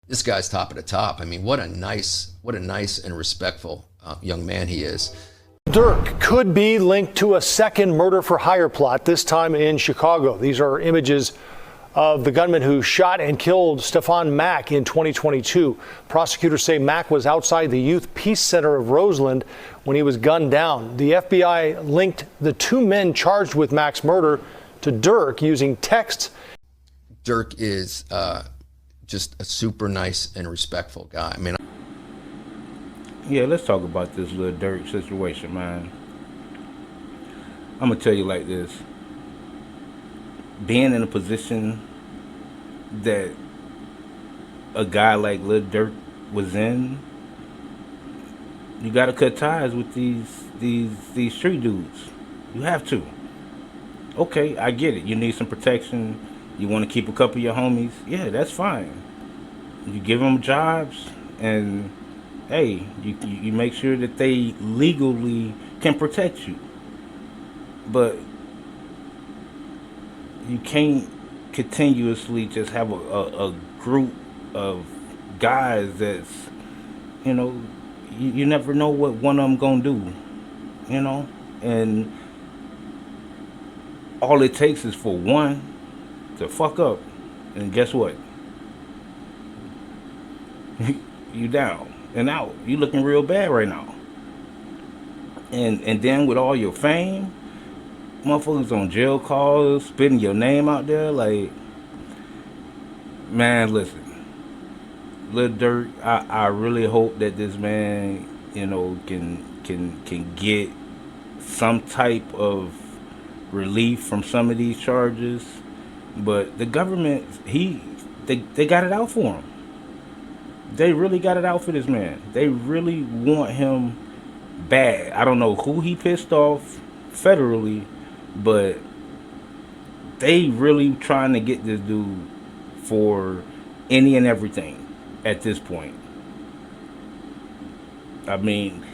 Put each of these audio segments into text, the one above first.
This guy's top of the top. I mean, what a nice and respectful young man he is. Durk could be linked to a second murder for hire plot, this time in Chicago. These are images of the gunman who shot and killed Stefan Mack in 2022. Prosecutors say Mack was outside the Youth Peace Center of Roseland when he was gunned down. The FBI linked the two men charged with Mack's murder to Durk using texts. Durk is just a super nice and respectful guy. I mean, yeah, let's talk about this Lil Durk situation, man. I'm gonna tell you like this. Being in a position that a guy like Lil Durk was in, you gotta cut ties with these street dudes. You have to. Okay, I get it. You need some protection. You want to keep a couple of your homies. Yeah, that's fine. You give them jobs, and hey, you make sure that they legally can protect you. But you can't continuously just have a group of guys that's, you never know what one of them gonna do, and all it takes is for one to fuck up, and guess what? You down and out. You looking real bad right now. And then with all your fame, motherfuckers on jail calls, spitting your name out there, like, man, listen, Lil Durk, I really hope that this man, can get some type of relief from some of these charges. But the government, they got it out for him. They really got it out for this man. They really want him bad. I don't know who he pissed off federally, but they really trying to get this dude for any and everything at this point. I mean,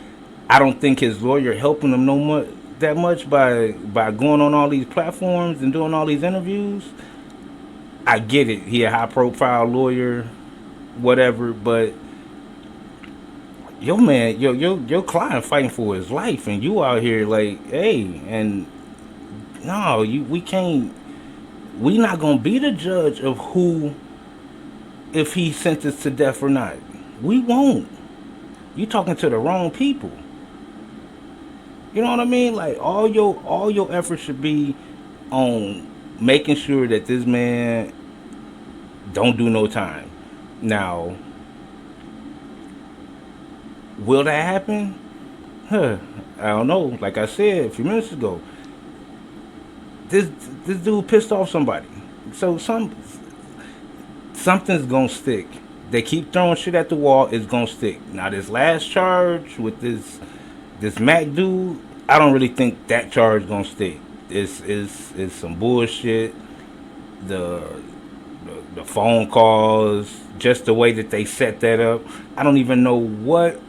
I don't think his lawyer helping him that much by going on all these platforms and doing all these interviews. I get it. He a high profile lawyer, whatever, but your man, your client fighting for his life, and you out here like, hey, and no, we can't. We not gonna be the judge of who, if he's sentenced to death or not. We won't. You talking to the wrong people. You know what I mean? Like all your efforts should be on making sure that this man don't do no time. Now, will that happen? I don't know. Like I said a few minutes ago, this dude pissed off somebody. So something's gonna stick. They keep throwing shit at the wall, it's gonna stick. Now this last charge with this Mac dude, I don't really think that charge gonna stick. It's some bullshit. The phone calls, just the way that they set that up. I don't even know what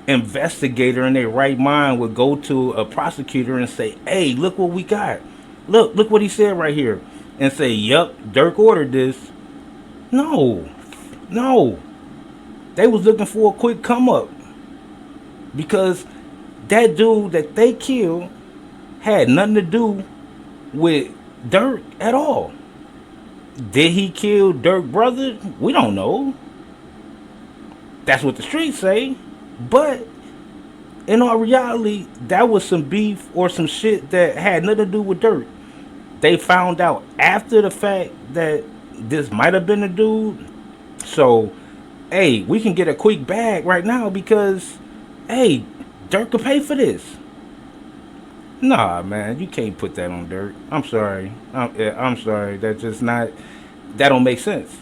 investigator in their right mind would go to a prosecutor and say, hey, look what we got. Look what he said right here. And say, yup, Durk ordered this. No. They was looking for a quick come up. Because that dude that they killed had nothing to do with Durk at all. Did he kill Durk brother? We don't know. That's what the streets say. But in all reality, that was some beef or some shit that had nothing to do with Durk. They found out after the fact that this might have been a dude. So, hey, we can get a quick bag right now because, hey, Durk could pay for this. Nah, man, you can't put that on Durk. I'm sorry. I'm sorry. That's just not. That don't make sense.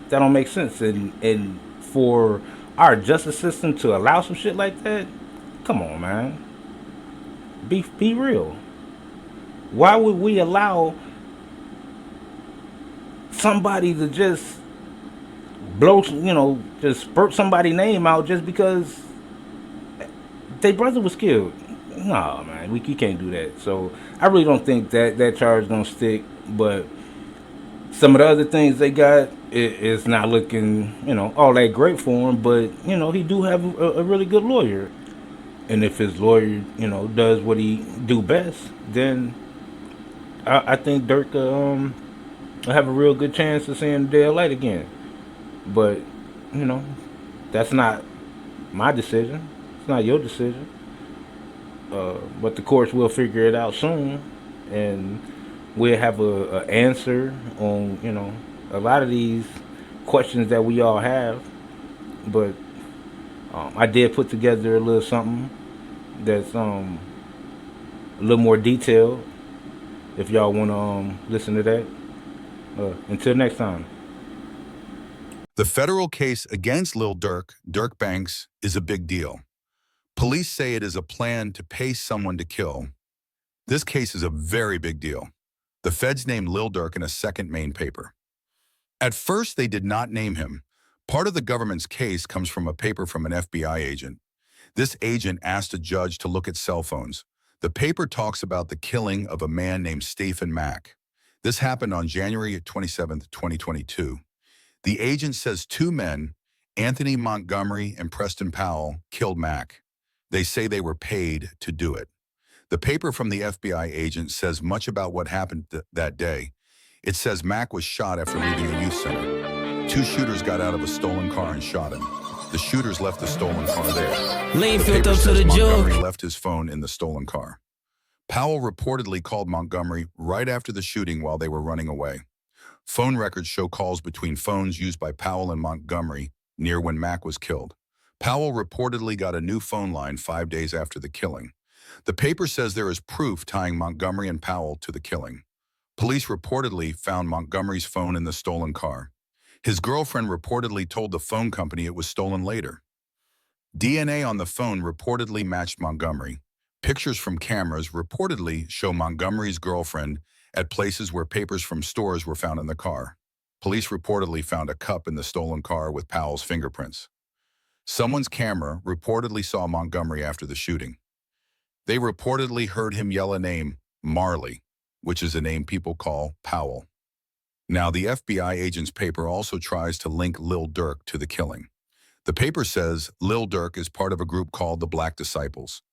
That don't make sense. And for our justice system to allow some shit like that, come on, man. Be real. Why would we allow somebody to just blow, just spurt somebody's name out just because their brother was killed? Nah, man, you can't do that. So I really don't think that charge is gonna stick. But Some of the other things they got is not looking, all that great for him. But he do have a really good lawyer, and if his lawyer, does what he do best, then I think Dirk will have a real good chance of seeing the day of light again. But you know, that's not my decision. It's not your decision. But the courts will figure it out soon, and we'll have a answer on a lot of these questions that we all have. But I did put together a little something that's a little more detailed. If y'all want to listen to that, until next time. The federal case against Lil Durk, Dirk Banks, is a big deal. Police say it is a plan to pay someone to kill. This case is a very big deal. The feds named Lil Durk in a second main paper. At first, they did not name him. Part of the government's case comes from a paper from an FBI agent. This agent asked a judge to look at cell phones. The paper talks about the killing of a man named Stefan Mack. This happened on January 27, 2022. The agent says two men, Anthony Montgomery and Preston Powell, killed Mack. They say they were paid to do it. The paper from the FBI agent says much about what happened that day. It says Mack was shot after leaving a youth center. Two shooters got out of a stolen car and shot him. The shooters left the stolen car there. Lean The filled paper up to says the Montgomery jug. left his phone in the stolen car. Powell reportedly called Montgomery right after the shooting while they were running away. Phone records show calls between phones used by Powell and Montgomery near when Mack was killed. Powell reportedly got a new phone line 5 days after the killing. The paper says there is proof tying Montgomery and Powell to the killing. Police reportedly found Montgomery's phone in the stolen car. His girlfriend reportedly told the phone company it was stolen later. DNA on the phone reportedly matched Montgomery. Pictures from cameras reportedly show Montgomery's girlfriend at places where papers from stores were found in the car. Police reportedly found a cup in the stolen car with Powell's fingerprints. Someone's camera reportedly saw Montgomery after the shooting. They reportedly heard him yell a name, Marley, which is a name people call Powell. Now, the FBI agent's paper also tries to link Lil Durk to the killing. The paper says Lil Durk is part of a group called the Black Disciples.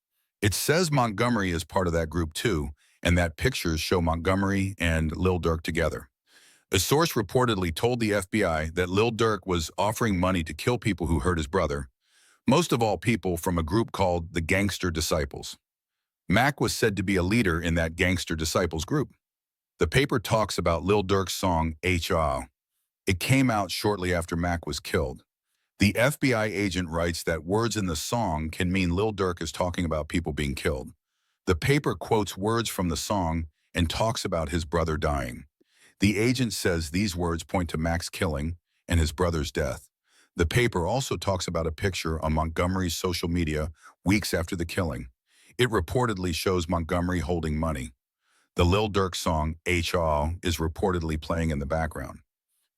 It says Montgomery is part of that group too, and that pictures show Montgomery and Lil Durk together. A source reportedly told the FBI that Lil Durk was offering money to kill people who hurt his brother, most of all people from a group called the Gangster Disciples. Mack was said to be a leader in that Gangster Disciples group. The paper talks about Lil Durk's song, H.A. It came out shortly after Mack was killed. The FBI agent writes that words in the song can mean Lil Durk is talking about people being killed. The paper quotes words from the song and talks about his brother dying. The agent says these words point to Mack's killing and his brother's death. The paper also talks about a picture on Montgomery's social media weeks after the killing. It reportedly shows Montgomery holding money. The Lil Durk song, H.A. is reportedly playing in the background.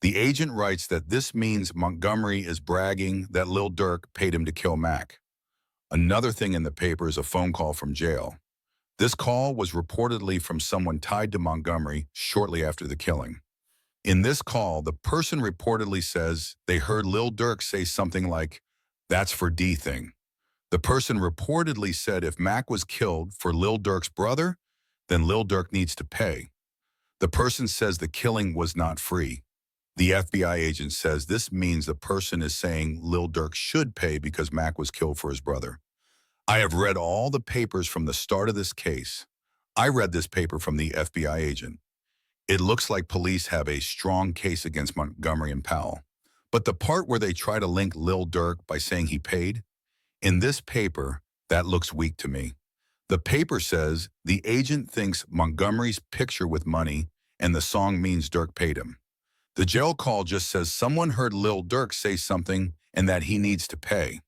The agent writes that this means Montgomery is bragging that Lil Durk paid him to kill Mack. Another thing in the paper is a phone call from jail. This call was reportedly from someone tied to Montgomery shortly after the killing. In this call, the person reportedly says they heard Lil Durk say something like, "That's for D thing." The person reportedly said if Mack was killed for Lil Durk's brother, then Lil Durk needs to pay. The person says the killing was not free. The FBI agent says this means the person is saying Lil Durk should pay because Mack was killed for his brother. I have read all the papers from the start of this case. I read this paper from the FBI agent. It looks like police have a strong case against Montgomery and Powell. But the part where they try to link Lil Durk by saying he paid, in this paper, that looks weak to me. The paper says the agent thinks Montgomery's picture with money and the song means Durk paid him. The jail call just says someone heard Lil Durk say something and that he needs to pay.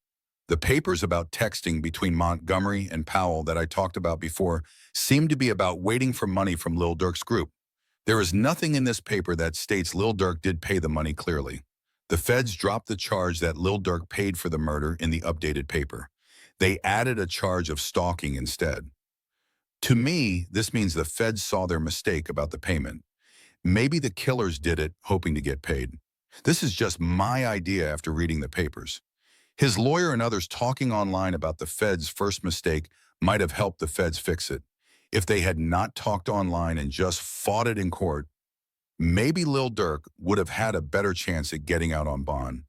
The papers about texting between Montgomery and Powell that I talked about before seem to be about waiting for money from Lil Durk's group. There is nothing in this paper that states Lil Durk did pay the money clearly. The feds dropped the charge that Lil Durk paid for the murder in the updated paper. They added a charge of stalking instead. To me, this means the feds saw their mistake about the payment. Maybe the killers did it hoping to get paid. This is just my idea after reading the papers. His lawyer and others talking online about the Fed's first mistake might have helped the Feds fix it. If they had not talked online and just fought it in court, maybe Lil Durk would have had a better chance at getting out on bond.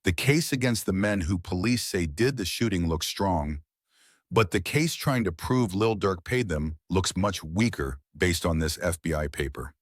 The case against the men who police say did the shooting looks strong, but the case trying to prove Lil Durk paid them looks much weaker based on this FBI paper.